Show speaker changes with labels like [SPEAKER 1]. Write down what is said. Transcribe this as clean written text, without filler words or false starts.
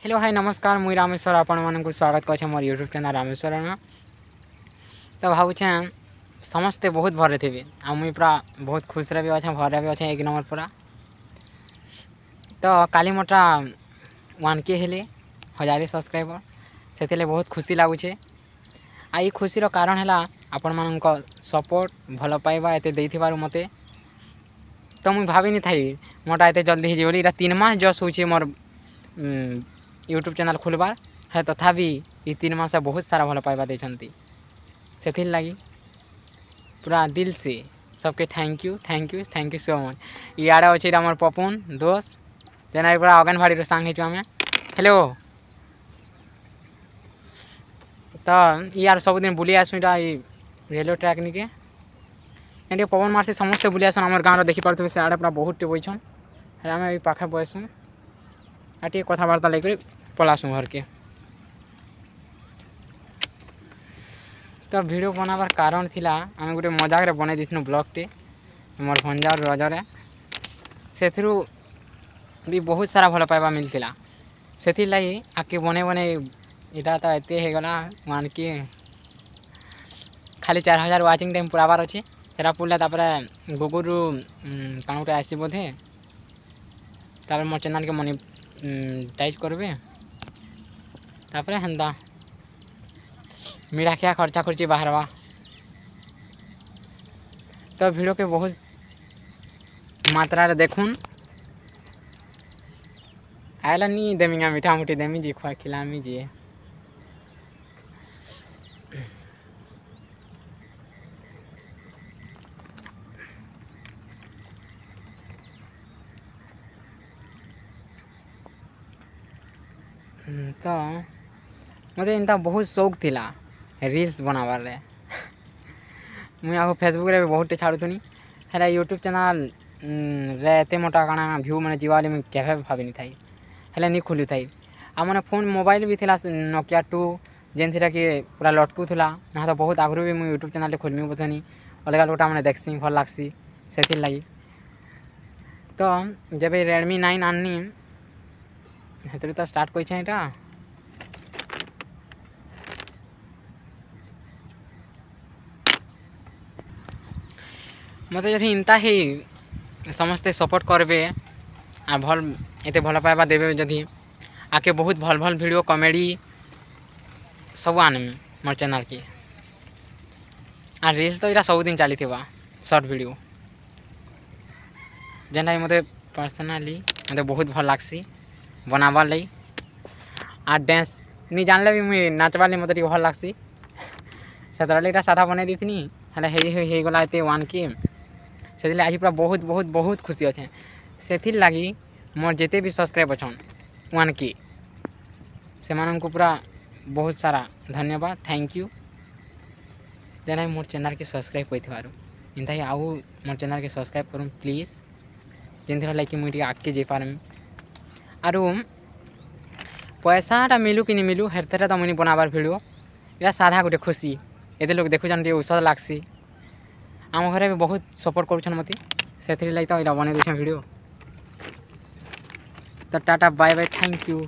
[SPEAKER 1] Hello hi नमस्कार मुई रामेश्वर आपण मानक स्वागत कर मोर यूट्यूब चैनल रामेश्वर तो भावुचे समस्ते बहुत भरे थे आ मुई पूरा बहुत खुश भी अच्छे भरे भी अच्छे एक नंबर पूरा तो काली मोटा 1K हेले 1000 सब्सक्राइबर से बहुत खुशी लगुचे आ खुशी कारण है आपण मान सपोर्ट भल पाइबा एत मते तो मुई भावी नहीं थी मोटा एत जल्दी हो 3 मास जस हो मोर यूट्यूब चैनल खोलबार है तथापि ये 3 मास बहुत सारा भल पाइबा देछंती से लगी पूरा दिल से सबके थैंक यू सो मच। इे अच्छे आम पपुन दोस्त जेना पूरा अंगनवाड़ी सांग आम हेलो तो यार सबुदिन बुली आसू इटा रेलवे ट्रैक निके ये पवन मार से समस्ते बुली आसन आम गाँव देखिपे से आड़े पूरा बहुत टे बैसन आम पाखे बसू आ कथबार्ता लेकर पलासू घर के तो वीडियो बनाबार कारण थिला आम गोटे मजाक बन दी ब्लॉग टे मोर भंजार रजरे से भी बहुत सारा भल पाइबा मिलता से लगी आके बने बने इटा तो एत होगला मान कि खाली 4000 वाचिंग टाइम पुराबार अच्छे से पुरले गूगल कौन गोटे आस बोधे मोर चैनल के मोनेटाइज करबे तापरे हेन्ता मिराखिया खर्चा खर्ची बाहरवा तो वीडियो के बहुत मात्रा रे देखुन आयला नहीं देमिंगा मीठा मुठी देमी जी खुआ खिलामी जी तो मत इनता बहुत शौक थिला रील्स बनाबार रे मुझे आगे फेसबुक रे बहुत छाड़ुनी है यूट्यूब चैनल रे एत मोटा काना व्यू मैंने जीवाली मुझे केवे भावी नहीं थी हेल्ले नहीं खुलू थी आ मैंने फोन मोबाइल भी थिला Nokia 2 जेन थी कि पूरा लटकू थला ना तो बहुत आगु भी मुझे यूट्यूब चैनल खोलमी बोधनी अलग लोटा मैंने देखसी भल लगसी से लगी तो जब Redmi 9 आनी हेतु तो स्टार्ट कर मत जदि इनता ही समस्ते सपोर्ट करबे आ भल एते भल पाइबा देबे जदि आके बहुत भल भल वीडियो कॉमेडी सब आनमी मोर चैनल की आ रील्स तो इरा सब दिन चली शॉर्ट वीडियो जेना मते पर्सनली मते बहुत भल लागसी बनाबार लई आ डांस नहीं जानले भी मुझे नाचबार लई मते भल लागसी से साधा बना दी हे गला एत 1K से आज पूरा बहुत बहुत बहुत खुशी अच्छे से लगी मोर जिते भी सब्सक्राइब अच्छा 1K से मानन को पूरा बहुत सारा धन्यवाद थैंक यू जेना मोर चैनल के सब्सक्राइब कर इनता ही आउ मोर चैनल के सब्सक्राइब करूँ प्लीज जिन लाइक मुझे आगे जे पारमी आर पैसाटा मिलू कि नहीं मिलू हेर तो मुझे बनाबार वीडियो इरा साधा गोटे खुशी ये लोग देखुन औषध लागसी आम घरे भी बहुत सपोर्ट करुछन मते से लगी तो बन दूसरा वीडियो तो tata bye bye thank you.